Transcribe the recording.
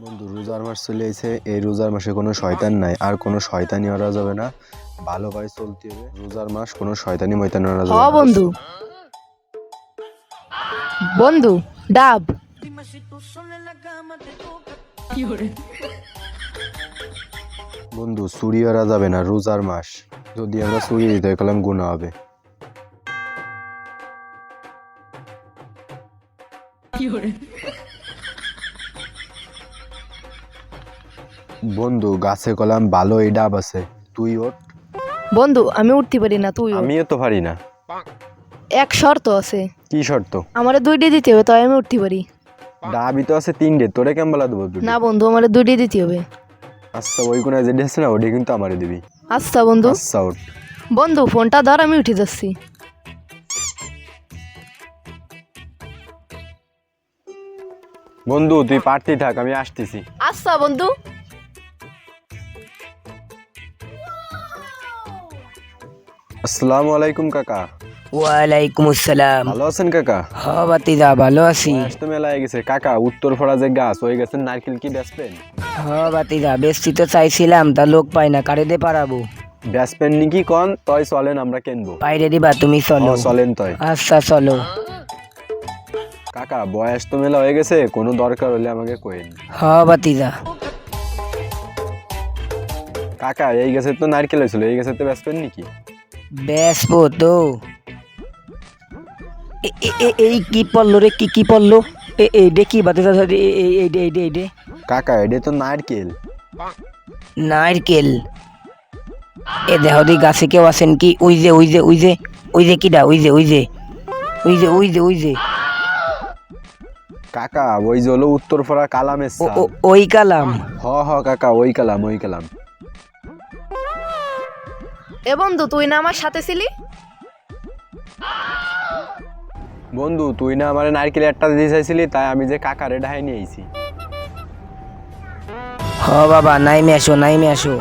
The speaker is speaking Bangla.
বন্ধু রোজার মাস চলে এসেছে, এই রোজার মাসে কোনো শয়তান নাই, আর কোনো শয়তানি করা যাবে না, ভালোভাবে চলতে হবে। রোজার মাস কোনো শয়তানি ময়তানি করা যাবে না। বন্ধু বন্ধু ডাব বন্ধু চুরি করা যাবে না, রোজার মাস, যদি আমরা চুরি দিতে কলম গুনাহ হবে। বন্ধু গাছে কলাম ভালো এই ডাব আছে, তুই ওঠ। বন্ধু আমি উঠতে পারি না, তুই ওঠ। আমিও তো পারি না। এক শর্ত আছে, কি শর্ত? আমারে 2টি দিতে হবে, তাই আমি উঠতে পারি। ডাবই তো আছে 3টে, তোরে কেমন বলা দেবো দুটো? না বন্ধু, আমারে 2টি দিতে হবে। আচ্ছা ওই কোনায় যেটা আছে না ওটা কিন্তু আমারে দিবি। আচ্ছা বন্ধু। আচ্ছা ওঠ। বন্ধু ফোনটা ধর, আমি উঠে যাচ্ছি। বন্ধু তুই পারতেই থাক, আমি আসতেছি। আচ্ছা বন্ধু। আসসালামু আলাইকুম কাকা। ওয়ালাইকুম আসসালাম। ভালো আছেন কাকা? হ বাতিদা ভালো আছি। বয়স তো মেলা হয়ে গেছে কাকা, উত্তর ফড়া যে গাছ ওই গাছের নারকেল কি বেচবেন? হ বাতিদা বেশি তো চাইছিলাম, তা লোক পাই না, কারে দে পারাবো। বেচবেন নাকি কন, তয় চলেন আমরা কিনবো। বাইরে দিবা তুমি, চলো। চলেন তয়। আচ্ছা চলো। কাকা বয়স তো মেলা হয়ে গেছে, কোনো দরকার হলে আমাকে কইন। হ বাতিদা। কাকা এই গাছের তো নারকেল হয়েছিল, এই গাছের তো বেচবেন নাকি? বেসবো তো। এই কি পড়লো রে, কি পড়লো? এই দেখি বাতিদা, এই কাকা এটা তো নারকেল। নারকেল। এ দেহ দি গাছে কেউ আছেন কি? ওই যে কিডা, ওই যে কাকা ওই যে হলো উত্তর ফড়া কালামের সাল। ওই কালাম। হ কাকা ওই কালাম, ওই কালাম। এ বন্ধু তুই না আমার সাথে ছিলি? বন্ধু তুই না আমার নারকেল একটা দিয়ে চাইছিলি, তাই আমি যে কাকারে ঢাই নিয়ে আইছি। হ বাবা, নাইমে আসো।